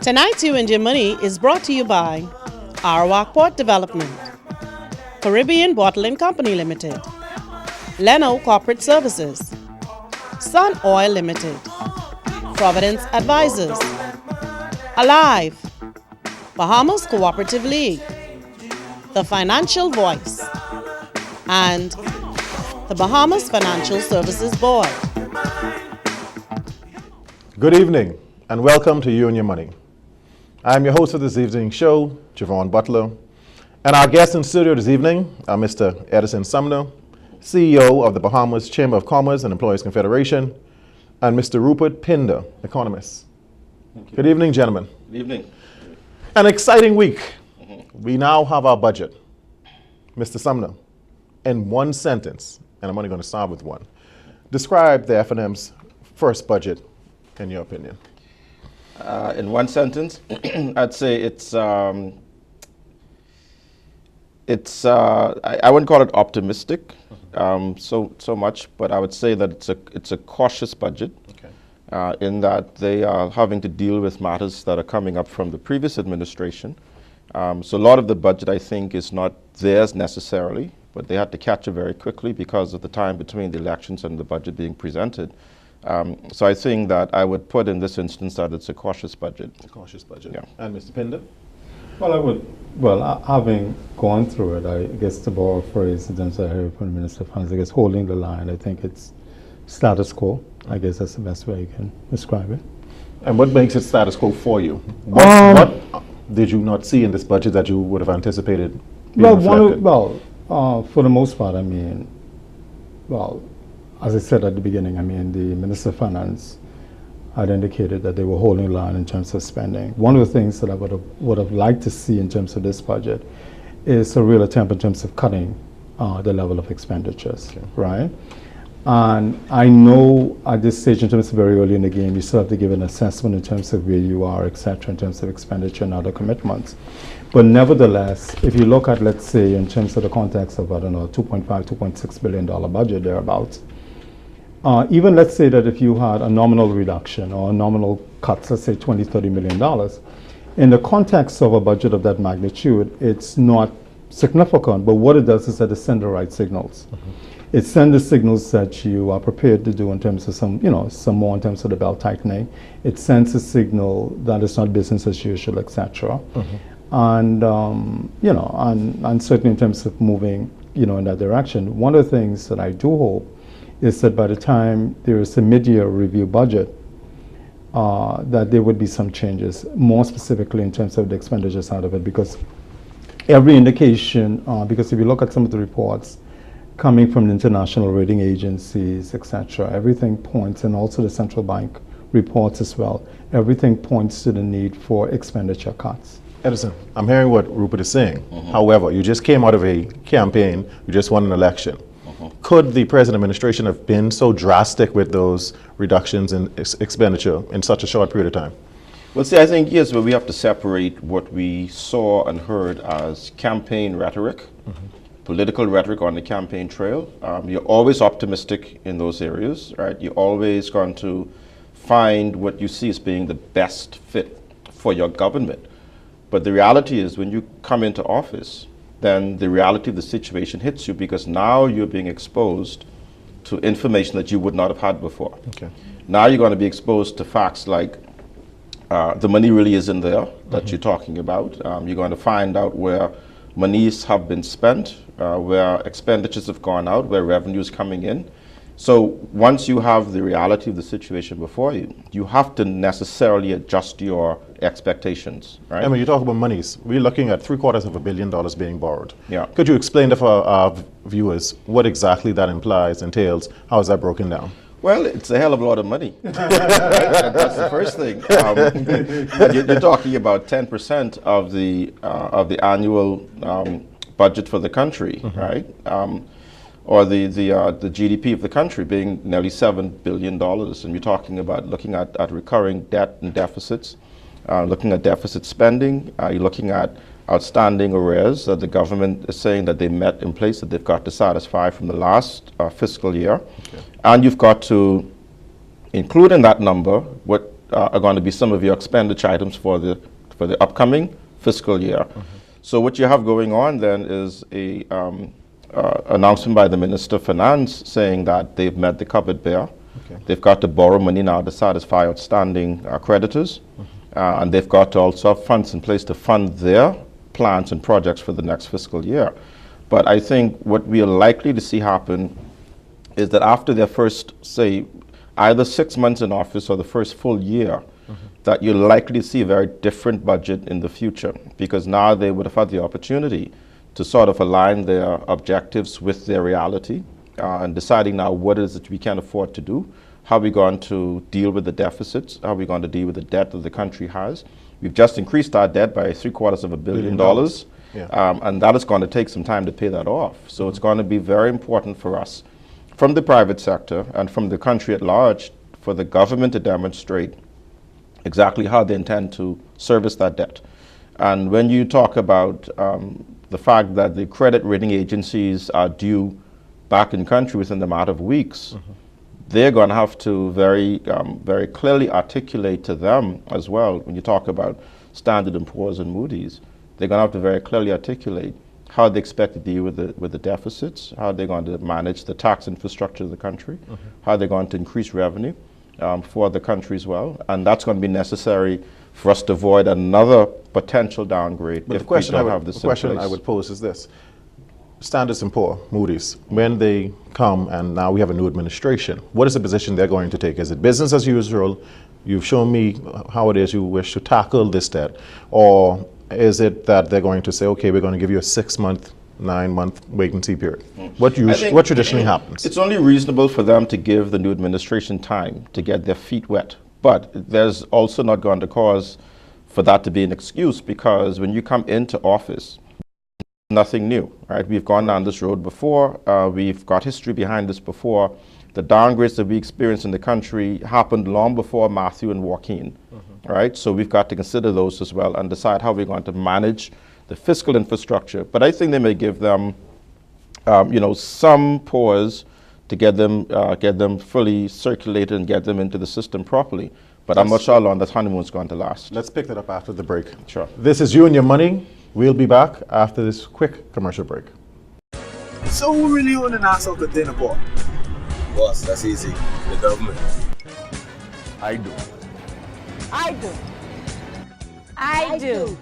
Tonight's You and Your Money is brought to you by Arawak Port Development, Caribbean Bottling Company Limited, Leno Corporate Services, Sun Oil Limited, Providence Advisors, Alive, Bahamas Cooperative League, The Financial Voice, and the Bahamas Financial Services Board. Good evening and welcome to You and Your Money. I'm your host for this evening's show, Javon Butler, and our guests in studio this evening are Mr. Edison Sumner, CEO of the Bahamas Chamber of Commerce and Employees Confederation, and Mr. Rupert Pinder, economist. Good evening, gentlemen. Good evening. An exciting week. We now have our budget. Mr. Sumner, in one sentence, and I'm only going to start with one, describe the F&M's first budget in your opinion. In one sentence, I'd say I wouldn't call it optimistic so much, but I would say that it's a cautious budget. Okay. In that they are having to deal with matters that are coming up from the previous administration. So a lot of the budget, I think, is not theirs necessarily, but they had to catch it very quickly because of the time between the elections and the budget being presented. So I think that I would put in this instance that it's a cautious budget. A cautious budget. Yeah. And Mr. Pinder? Well, having gone through it, I guess to borrow a phrase in terms of Harry from the Minister of Finance, I guess holding the line, I think it's status quo. I guess that's the best way you can describe it. And what makes it status quo for you? What did you not see in this budget that you would have anticipated being reflected? For the most part, as I said at the beginning, the Minister of Finance had indicated that they were holding line in terms of spending. One of the things that I would have liked to see in terms of this budget is a real attempt in terms of cutting the level of expenditures, okay. Right? And I know at this stage, in terms of very early in the game, you still have to give an assessment in terms of where you are, et cetera, in terms of expenditure and other commitments. But nevertheless, if you look at, let's say, in terms of the context of, $2.5, $2.6 billion budget thereabouts, even let's say that if you had a nominal reduction or a nominal cuts, let's say $20, $30 million, in the context of a budget of that magnitude, it's not significant, but what it does is that it sends the right signals. Mm-hmm. It sends the signals that you are prepared to do in terms of some more in terms of the belt tightening. It sends a signal that it's not business as usual, etc. Mm-hmm. And certainly in terms of moving, in that direction. One of the things that I do hope is that by the time there is a mid-year review budget, that there would be some changes, more specifically in terms of the expenditures out of it, because every indication, because if you look at some of the reports coming from the international rating agencies, etc., everything points, and also the central bank reports as well, everything points to the need for expenditure cuts. Edison, I'm hearing what Rupert is saying. Mm-hmm. However, you just came out of a campaign, you just won an election. Could the present administration have been so drastic with those reductions in expenditure in such a short period of time? Well, see, I think, yes, but we have to separate what we saw and heard as campaign rhetoric, mm-hmm. political rhetoric on the campaign trail. You're always optimistic in those areas, right? You're always going to find what you see as being the best fit for your government. But the reality is when you come into office, then the reality of the situation hits you because now you're being exposed to information that you would not have had before. Okay. Now you're going to be exposed to facts like the money really isn't there that mm-hmm. you're talking about. You're going to find out where monies have been spent, where expenditures have gone out, where revenue is coming in. So once you have the reality of the situation before you, you have to necessarily adjust your expectations, right? I mean, you talk about monies. We're looking at $750 million being borrowed. Yeah. Could you explain to our viewers what exactly that implies, entails? How is that broken down? Well, it's a hell of a lot of money. Right? That's the first thing. You're talking about 10% of the annual budget for the country, mm-hmm. right? Or the GDP of the country being nearly $7 billion. And you're talking about looking at recurring debt and deficits, looking at deficit spending, you're looking at outstanding arrears that the government is saying that they met in place that they've got to satisfy from the last fiscal year. Okay. And you've got to include in that number what are going to be some of your expenditure items for the upcoming fiscal year. So what you have going on then is a announcement by the Minister of Finance saying that they've met the cupboard bare. They've got to borrow money now to satisfy outstanding creditors, and they've got to also have funds in place to fund their plans and projects for the next fiscal year. But I think what we are likely to see happen is that after their first, say, either 6 months in office or the first full year, that you're likely to see a very different budget in the future, because now they would have had the opportunity to sort of align their objectives with their reality, and deciding now what it is that we can afford to do, how are we going to deal with the deficits, how are we going to deal with the debt that the country has. We've just increased our debt by $750 million, and that is going to take some time to pay that off. So it's going to be very important for us, from the private sector and from the country at large, for the government to demonstrate exactly how they intend to service that debt. And when you talk about the fact that the credit rating agencies are due back in country within the matter of weeks, they're going to have to very clearly articulate to them as well, when you talk about Standard & Poor's and Moody's, they're going to have to very clearly articulate how they expect to deal with the deficits, how they're going to manage the tax infrastructure of the country, how they're going to increase revenue for the country as well. And that's going to be necessary for us to avoid another potential downgrade if we don't have this in place. The question I would pose is this. Standard & Poor's, Moody's, when they come and now we have a new administration, what is the position they're going to take? Is it business as usual? You've shown me how it is you wish to tackle this debt. Or is it that they're going to say, okay, we're going to give you a 6-month, 9-month wait-and-see period? What traditionally happens? It's only reasonable for them to give the new administration time to get their feet wet. But there's also not going to cause for that to be an excuse, because when you come into office, nothing new, right? We've gone down this road before. We've got history behind this before. The downgrades that we experienced in the country happened long before Matthew and Joaquin, right? So we've got to consider those as well and decide how we're going to manage the fiscal infrastructure. But I think they may give them, some pause to get them fully circulated and get them into the system properly. But I'm not sure how long that honeymoon is going to last. Let's pick that up after the break. Sure. This is You and Your Money. We'll be back after this quick commercial break. So who really own the Nassau Container Port? Boss, that's easy. The government. I do. I do. I do.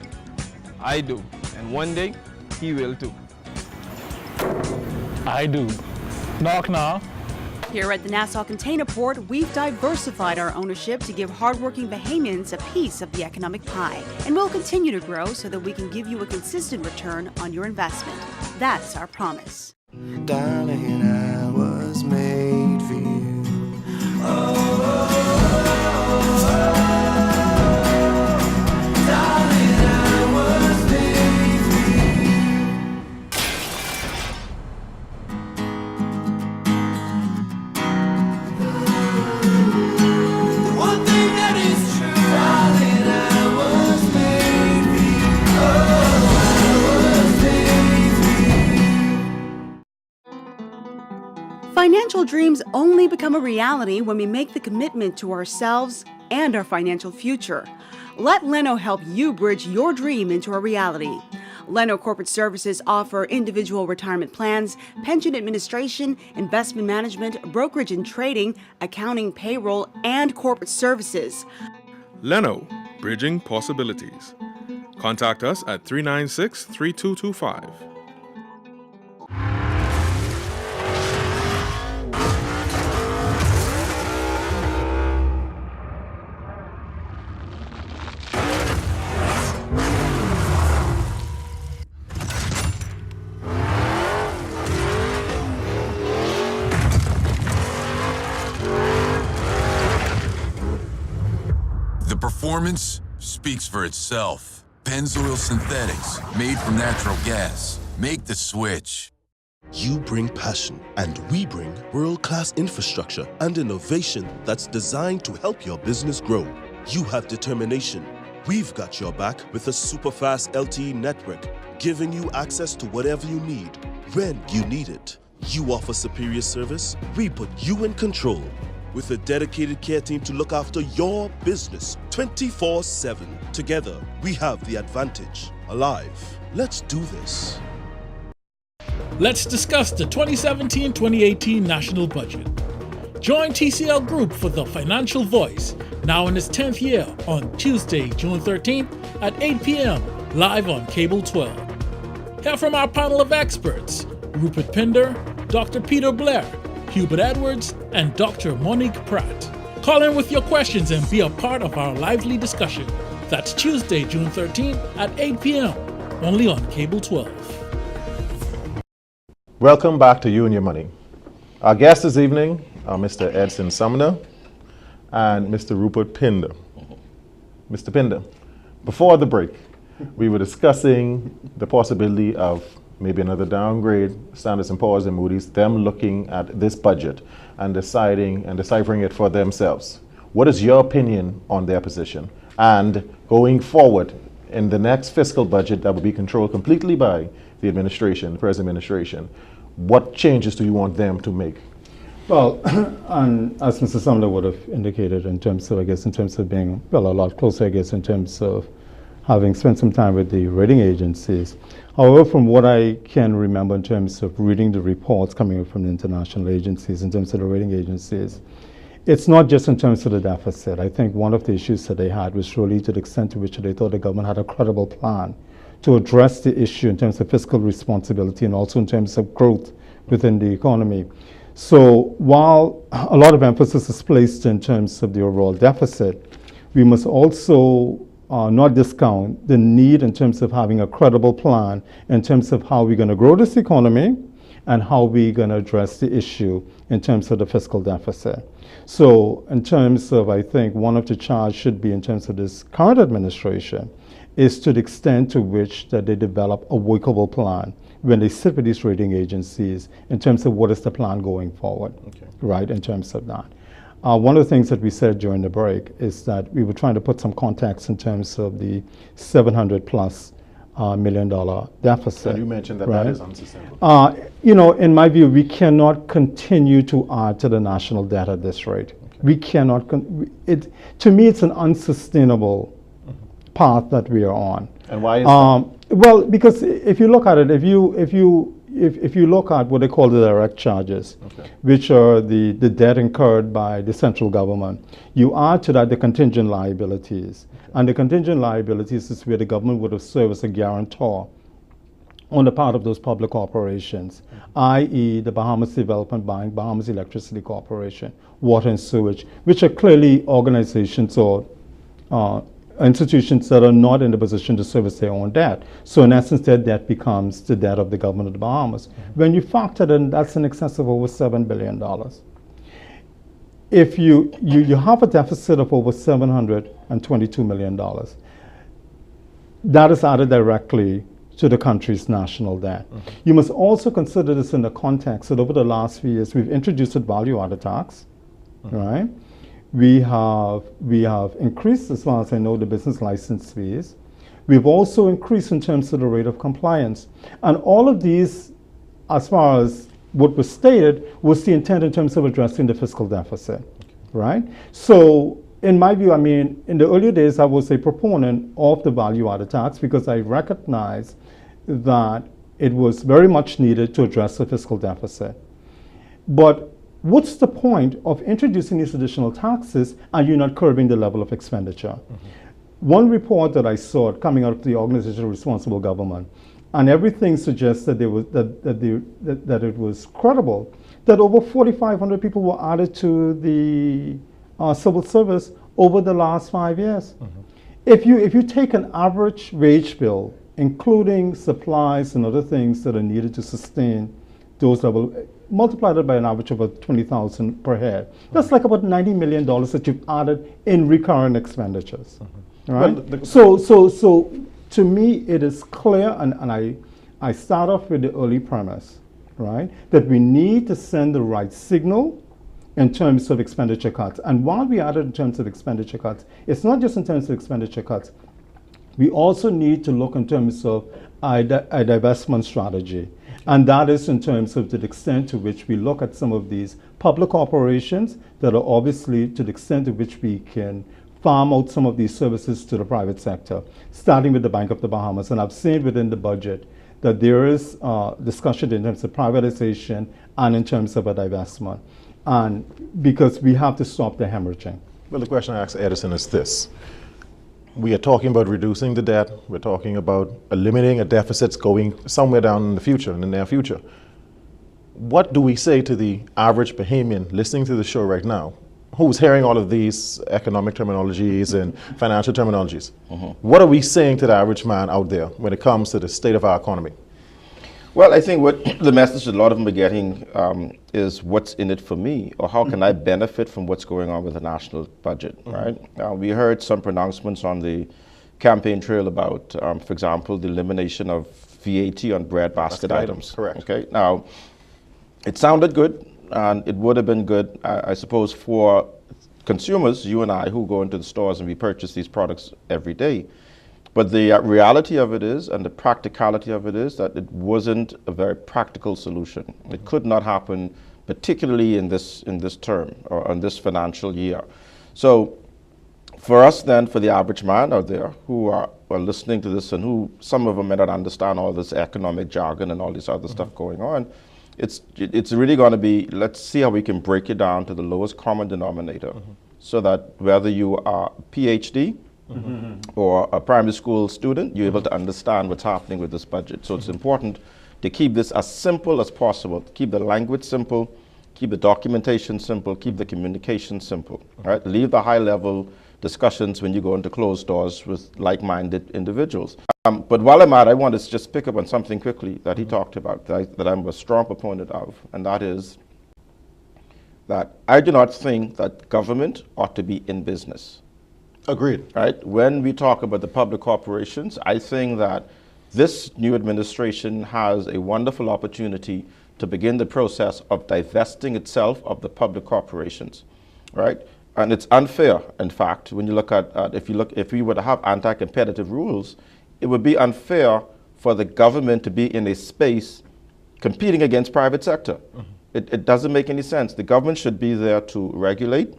I do. And one day, he will too. I do. Knock knock. Here at the Nassau Container Port, we've diversified our ownership to give hardworking Bahamians a piece of the economic pie. And we'll continue to grow so that we can give you a consistent return on your investment. That's our promise. Darling, I was made for you. Darling, I was made for you. The one thing that is true, darling, I was made for you. Financial dreams only become a reality when we make the commitment to ourselves and our financial future. Let Leno help you bridge your dream into a reality. Leno Corporate Services offer individual retirement plans, pension administration, investment management, brokerage and trading, accounting, payroll, and corporate services. Leno, Bridging Possibilities. Contact us at 396-3225. The performance speaks for itself. Pennzoil Synthetics, made from natural gas. Make the switch. You bring passion, and we bring world-class infrastructure and innovation that's designed to help your business grow. You have determination. We've got your back with a super-fast LTE network, giving you access to whatever you need, when you need it. You offer superior service, we put you in control. with a dedicated care team to look after your business 24/7. Together, we have the advantage. Alive. Let's do this. Let's discuss the 2017-2018 national budget. Join TCL Group for the Financial Voice, now in its 10th year, on Tuesday, June 13th at 8 p.m., live on Cable 12. Hear from our panel of experts, Rupert Pinder, Dr. Peter Blair, Hubert Edwards, and Dr. Monique Pratt. Call in with your questions and be a part of our lively discussion. That's Tuesday, June 13th at 8 p.m., only on Cable 12. Welcome back to You and Your Money. Our guests this evening are Mr. Edson Sumner and Mr. Rupert Pinder. Mr. Pinder, before the break, we were discussing the possibility of maybe another downgrade, Standard & Poor's and Moody's, them looking at this budget and deciding and deciphering it for themselves. What is your opinion on their position? And going forward, in the next fiscal budget that will be controlled completely by the administration, the present administration, what changes do you want them to make? Well, and as Mr. Sumner would have indicated in terms of, in terms of being, a lot closer, in terms of having spent some time with the rating agencies. However, from what I can remember in terms of reading the reports coming from the international agencies, in terms of the rating agencies, it's not just in terms of the deficit. I think one of the issues that they had was really to the extent to which they thought the government had a credible plan to address the issue in terms of fiscal responsibility and also in terms of growth within the economy. So while a lot of emphasis is placed in terms of the overall deficit, we must also not discount the need in terms of having a credible plan in terms of how we're going to grow this economy and how we're going to address the issue in terms of the fiscal deficit. So in terms of, I think, one of the charges should be in terms of this current administration is to the extent to which that they develop a workable plan when they sit with these rating agencies in terms of what is the plan going forward, right, in terms of that. One of the things that we said during the break is that we were trying to put some context in terms of the $700+ million deficit. And you mentioned that right? that is unsustainable. In my view, we cannot continue to add to the national debt at this rate. We cannot, to me, it's an unsustainable path that we are on. And why is that? Well, because if you look at it, if you look at what they call the direct charges, which are the debt incurred by the central government, you add to that the contingent liabilities. And the contingent liabilities is where the government would have served as a guarantor on the part of those public corporations, i.e. the Bahamas Development Bank, Bahamas Electricity Corporation, Water and Sewage, which are clearly organizations or institutions that are not in the position to service their own debt. So in essence, their debt becomes the debt of the government of the Bahamas. When you factor in, that's in excess of over $7 billion. If you have a deficit of over $722 million, that is added directly to the country's national debt. You must also consider this in the context that over the last few years, we've introduced a value-added tax, right? We have increased, as far as I know, the business license fees. We've also increased in terms of the rate of compliance. And all of these, as far as what was stated, was the intent in terms of addressing the fiscal deficit, right? So in my view, I mean, in the earlier days, I was a proponent of the value-added tax because I recognized that it was very much needed to address the fiscal deficit. But what's the point of introducing these additional taxes and you're not curbing the level of expenditure? One report that I saw coming out of the Organization of Responsible Government, and everything suggests that, that it was credible, that over 4,500 people were added to the civil service over the last 5 years. If you take an average wage bill, including supplies and other things that are needed to sustain those levels, multiplied it by an average of about $20,000 per head. That's like about $90 million that you've added in recurrent expenditures, right? Well, so to me, it is clear, and I start off with the early premise, right, that we need to send the right signal in terms of expenditure cuts. And while we added in terms of expenditure cuts, it's not just in terms of expenditure cuts. We also need to look in terms of a divestment strategy. And that is in terms of the extent to which we look at some of these public corporations that are obviously to the extent to which we can farm out some of these services to the private sector, starting with the Bank of the Bahamas. And I've seen within the budget that there is discussion in terms of privatization and in terms of a divestment. And because we have to stop the hemorrhaging. Well, the question I asked Edison is this. We are talking about reducing the debt. We're talking about eliminating a deficits going somewhere down in the future, in the near future. What do we say to the average Bahamian listening to the show right now, who's hearing all of these economic terminologies and financial terminologies? What are we saying to the average man out there when it comes to the state of our economy? Well, I think what the message a lot of them are getting is what's in it for me, or how can I benefit from what's going on with the national budget, right? We heard some pronouncements on the campaign trail about, for example, the elimination of VAT on bread basket items. Correct. Okay. Now, it sounded good, and it would have been good, I suppose, for consumers, you and I, who go into the stores and we purchase these products every day. But the reality of it is, and the practicality of it is, that it wasn't a very practical solution. It could not happen, particularly in this term or in this financial year. So, for us then, for the average man out there who are listening to this and who some of them may not understand all this economic jargon and all this other stuff going on, it's really going to be, let's see how we can break it down to the lowest common denominator, so that whether you are a PhD or a primary school student, you're able to understand what's happening with this budget. So it's important to keep this as simple as possible, keep the language simple, keep the documentation simple, keep the communication simple, right? Leave the high-level discussions when you go into closed doors with like-minded individuals. But while I'm at it, I want to just pick up on something quickly that he talked about that I'm a strong proponent of, and that is that I do not think that government ought to be in business. Agreed. Right? When we talk about the public corporations, I think that this new administration has a wonderful opportunity to begin the process of divesting itself of the public corporations, right? And it's unfair, in fact, when you look at, if we were to have anti-competitive rules, it would be unfair for the government to be in a space competing against private sector. It doesn't make any sense. The government should be there to regulate,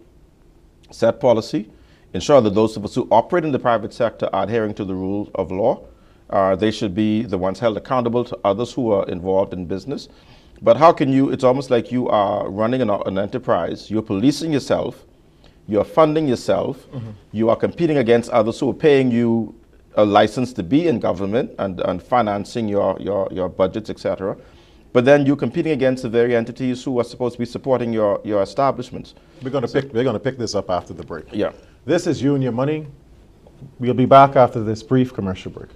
set policy, ensure that those of us who operate in the private sector are adhering to the rule of law. They should be the ones held accountable to others who are involved in business. But how can you, it's almost like you are running an enterprise, you're policing yourself, you're funding yourself, you are competing against others who are paying you a license to be in government and financing your budgets, etc. But then you're competing against the very entities who are supposed to be supporting your establishments. We're going to pick this up after the break. Yeah. This is You and Your Money. We'll be back after this brief commercial break.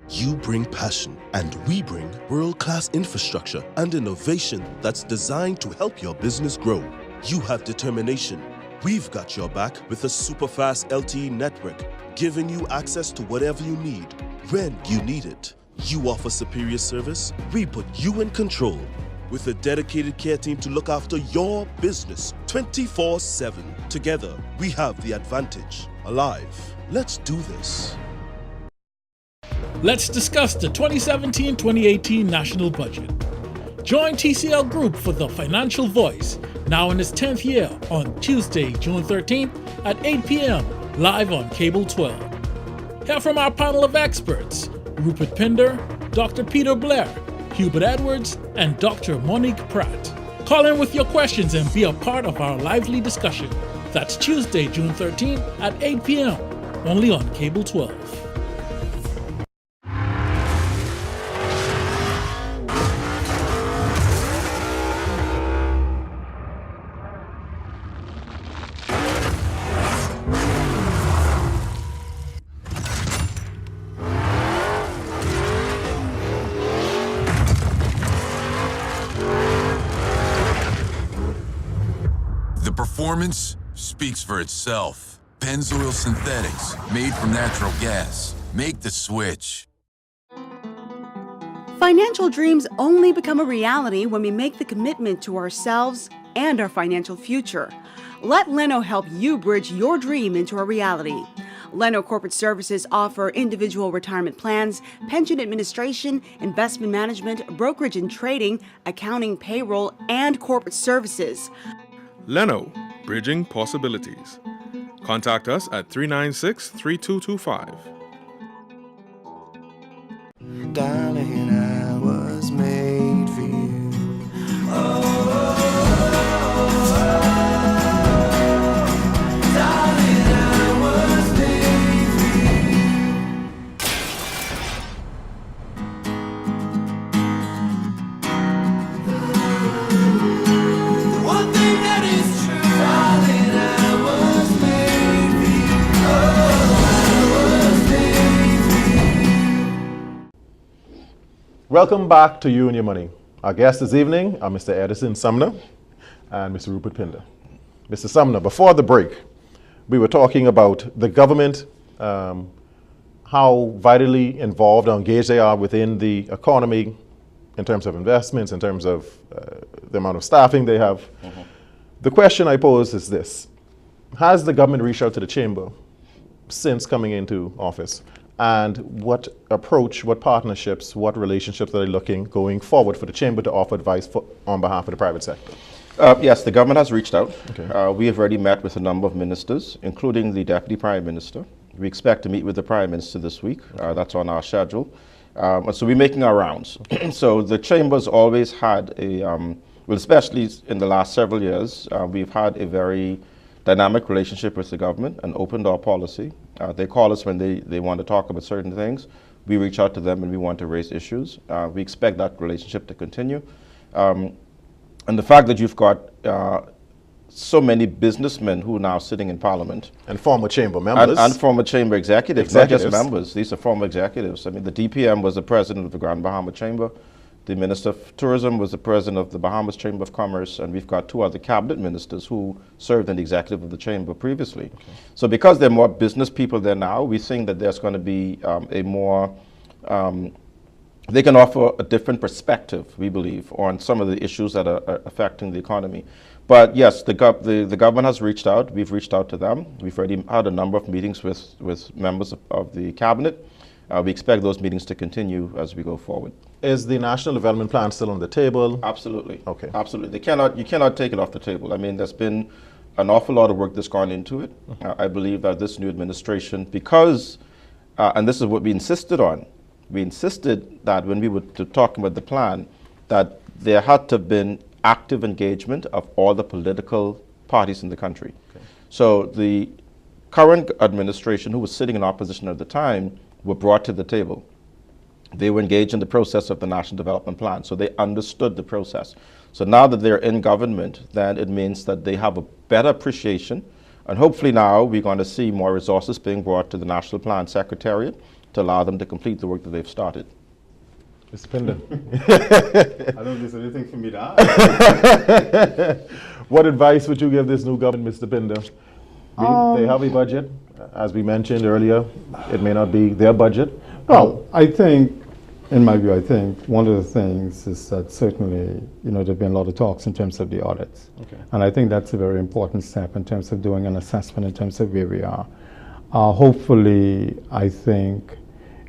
You bring passion, and we bring world-class infrastructure and innovation that's designed to help your business grow. You have determination. We've got your back with a super-fast LTE network, giving you access to whatever you need, when you need it. You offer superior service, we put you in control. With a dedicated care team to look after your business 24/7. Together, we have the advantage. Alive. Let's do this. Let's discuss the 2017-2018 national budget. Join TCL Group for the Financial Voice, now in its 10th year, on Tuesday, June 13th at 8 p.m. live on Cable 12. Hear from our panel of experts, Rupert Pinder, Dr. Peter Blair, Hubert Edwards, and Dr. Monique Pratt. Call in with your questions and be a part of our lively discussion. That's Tuesday, June 13th at 8 p.m. only on Cable 12. The performance speaks for itself. Pennzoil Synthetics, made from natural gas. Make the switch. Financial dreams only become a reality when we make the commitment to ourselves and our financial future. Let Leno help you bridge your dream into a reality. Leno Corporate Services offer individual retirement plans, pension administration, investment management, brokerage and trading, accounting, payroll, and corporate services. Leno, bridging possibilities. Contact us at 396-3225. Darling, I was made for you. Darling, I was made for you. The one thing that is true, darling, I was made for you. Welcome back to You and Your Money. Our guests this evening are Mr. Edison Sumner and Mr. Rupert Pinder. Mr. Sumner, before the break, we were talking about the government, how vitally involved or engaged they are within the economy in terms of investments, in terms of the amount of staffing they have. The question I pose is this: has the government reached out to the chamber since coming into office? And what approach, what partnerships, what relationships are they looking going forward for the chamber to offer advice on behalf of the private sector? Yes, the government has reached out. Okay. We have already met with a number of ministers, including the Deputy Prime Minister. We expect to meet with the Prime Minister this week. That's on our schedule. And so we're making our rounds. So the chamber's always had a, well, especially in the last several years, we've had a very dynamic relationship with the government, an open door policy. They call us when they want to talk about certain things. We reach out to them and we want to raise issues. We expect that relationship to continue. And the fact that you've got so many businessmen who are now sitting in Parliament. And former chamber members. And former chamber executives, not just members. These are former executives. I mean, the DPM was the president of the Grand Bahama Chamber. The Minister of Tourism was the president of the Bahamas Chamber of Commerce, and we've got two other cabinet ministers who served in the executive of the chamber previously. Okay. So because there are more business people there now, we think that there's going to be a more, they can offer a different perspective, we believe, on some of the issues that are affecting the economy. But yes, the government has reached out. We've reached out to them. We've already had a number of meetings with members of the cabinet. We expect those meetings to continue as we go forward. Is the National Development Plan still on the table? Absolutely. Okay. Absolutely. You cannot take it off the table. I mean, there's been an awful lot of work that's gone into it. I believe that this new administration, because, and this is what we insisted on, we insisted that when we were talking about the plan, that there had to have been active engagement of all the political parties in the country. Okay. So the current administration, who was sitting in opposition at the time, were brought to the table. They were engaged in the process of the National Development Plan, so they understood the process. So now that they're in government, then it means that they have a better appreciation, and hopefully now we're going to see more resources being brought to the National Plan Secretariat to allow them to complete the work that they've started. Mr. Pinder. I don't think there's anything for me to add. What advice would you give this new government, Mr. Pinder? They have a budget. As we mentioned earlier, it may not be their budget. Well, I think, in my view, I think one of the things is that certainly, there have been a lot of talks in terms of the audits. Okay. And I think that's a very important step in terms of doing an assessment in terms of where we are. Hopefully, I think,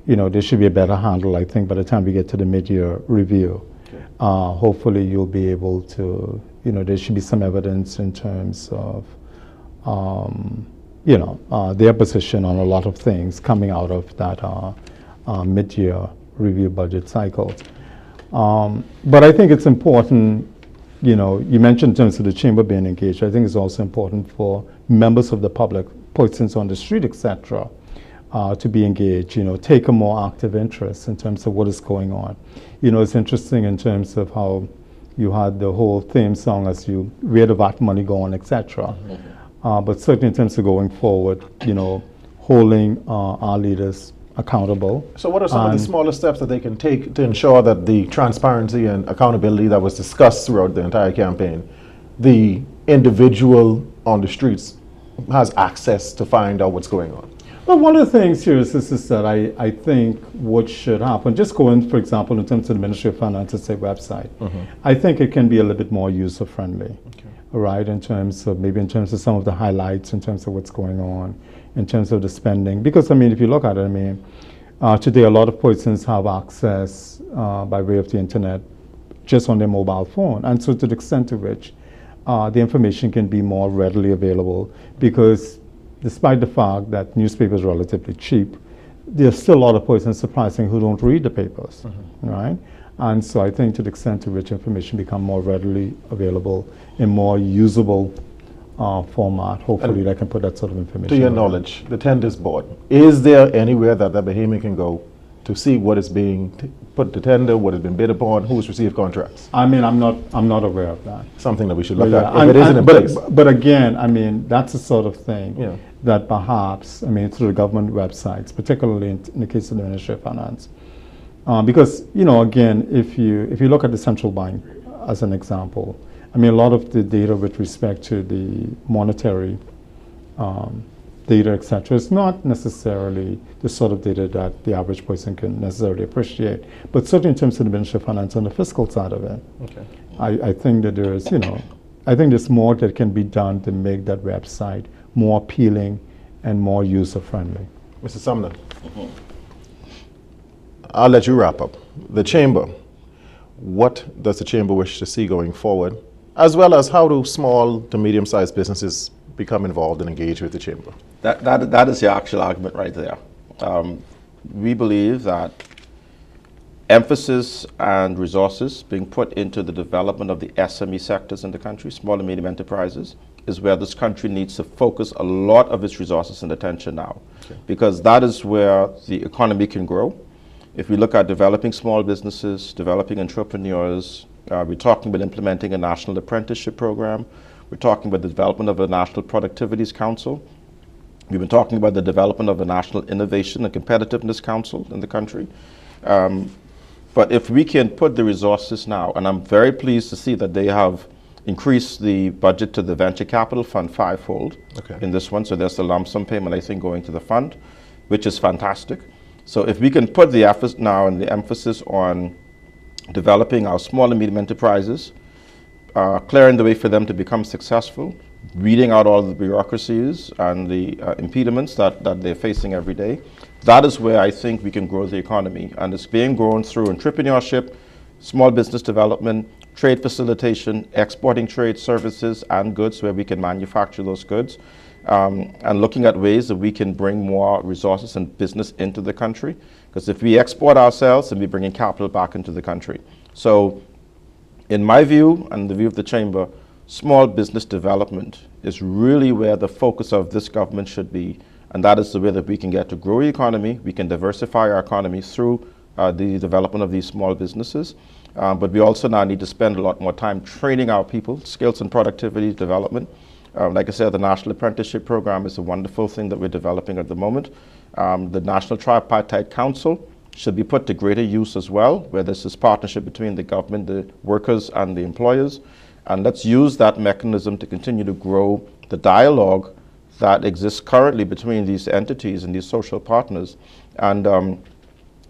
there should be a better handle, I think, by the time we get to the mid-year review. Okay. Hopefully, you'll be able to, there should be some evidence in terms of their position on a lot of things coming out of that mid-year review budget cycle. But I think it's important, you mentioned in terms of the chamber being engaged. I think it's also important for members of the public, persons on the street, etc., to be engaged, take a more active interest in terms of what is going on. It's interesting in terms of how you had the whole theme song as you, where the VAT money going, etc. But certainly in terms of going forward, holding our leaders accountable. So what are some of the smaller steps that they can take to ensure that the transparency and accountability that was discussed throughout the entire campaign, the individual on the streets has access to find out what's going on? Well, one of the things here is that I think what should happen, just going, for example, in terms of the Ministry of Finance's website, I think it can be a little bit more user-friendly. Okay. right, in terms of some of the highlights, in terms of what's going on, in terms of the spending. Because, I mean, if you look at it, today a lot of persons have access by way of the internet just on their mobile phone. And so to the extent to which the information can be more readily available, because despite the fact that newspapers are relatively cheap, there's still a lot of persons, surprising, who don't read the papers, right? And so I think to the extent to which information become more readily available in more usable format, hopefully they can put that sort of information. To your knowledge, the tenders board, is there anywhere that the behemoth can go to see what is being put to tender, what has been bid upon, who's received contracts? I mean, I'm not aware of that. Something that we should look at if it isn't in place. But again, I mean, that's the sort of thing that perhaps, I mean, through the government websites, particularly in the case of the Ministry of Finance, because, you know, again, if you look at the central bank as an example, I mean, a lot of the data with respect to the monetary data, etc., is not necessarily the sort of data that the average person can necessarily appreciate. But certainly in terms of the Ministry of Finance on the fiscal side of it, I think that there is, you know, I think there's more that can be done to make that website more appealing and more user-friendly. Mr. Sumner, I'll let you wrap up. The Chamber, what does the Chamber wish to see going forward, as well as how do small to medium-sized businesses become involved and engage with the Chamber? That is the actual argument right there. We believe that emphasis and resources being put into the development of the SME sectors in the country, small and medium enterprises, is where this country needs to focus a lot of its resources and attention now. Because that is where the economy can grow. If we look at developing small businesses, developing entrepreneurs, we're talking about implementing a national apprenticeship program. We're talking about the development of a National Productivities Council. We've been talking about the development of a National Innovation and Competitiveness Council in the country. But if we can put the resources now, and I'm very pleased to see that they have increased the budget to the Venture Capital Fund fivefold in this one. So there's a lump sum payment, I think, going to the fund, which is fantastic. So if we can put the effort now and the emphasis on developing our small and medium enterprises, clearing the way for them to become successful, weeding out all the bureaucracies and the impediments that they're facing every day, that is where I think we can grow the economy. And it's being grown through entrepreneurship, small business development, trade facilitation, exporting trade services and goods where we can manufacture those goods, and looking at ways that we can bring more resources and business into the country. Because if we export ourselves, then we're bringing capital back into the country. So in my view, and the view of the Chamber, small business development is really where the focus of this government should be. And that is the way that we can get to grow the economy. We can diversify our economy through the development of these small businesses. But we also now need to spend a lot more time training our people, skills and productivity development. Like I said, the National Apprenticeship Program is a wonderful thing that we're developing at the moment. The National Tripartite Council should be put to greater use as well, where there's this partnership between the government, the workers, and the employers. And let's use that mechanism to continue to grow the dialogue that exists currently between these entities and these social partners. And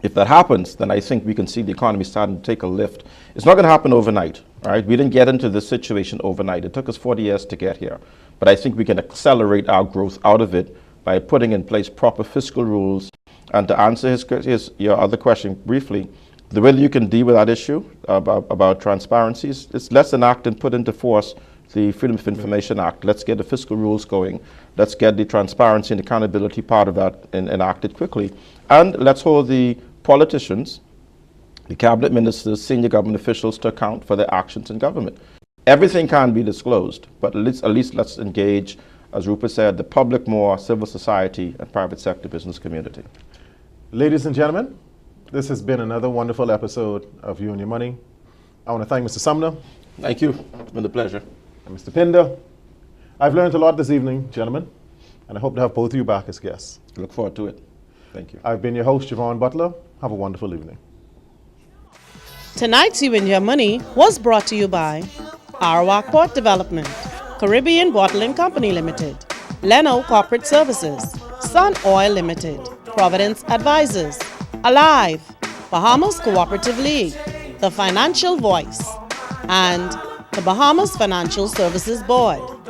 if that happens, then I think we can see the economy starting to take a lift. It's not going to happen overnight, right? We didn't get into this situation overnight. It took us 40 years to get here. But I think we can accelerate our growth out of it by putting in place proper fiscal rules. And to answer your other question briefly, the way that you can deal with that issue about transparency is let's enact and put into force the Freedom of Information Act. Let's get the fiscal rules going. Let's get the transparency and accountability part of that enacted quickly. And let's hold the politicians, the cabinet ministers, senior government officials to account for their actions in government. Everything can be disclosed, but at least let's engage, as Rupert said, the public more, civil society, and private sector business community. Ladies and gentlemen, this has been another wonderful episode of You and Your Money. I want to thank Mr. Sumner. Thank you. It's been a pleasure. And Mr. Pinder. I've learned a lot this evening, gentlemen, and I hope to have both of you back as guests. I look forward to it. Thank you. I've been your host, Javon Butler. Have a wonderful evening. Tonight's You and Your Money was brought to you by Arawak Port Development, Caribbean Bottling Company Limited, Leno Corporate Services, Sun Oil Limited, Providence Advisors, Alive, Bahamas Cooperative League, The Financial Voice, and the Bahamas Financial Services Board.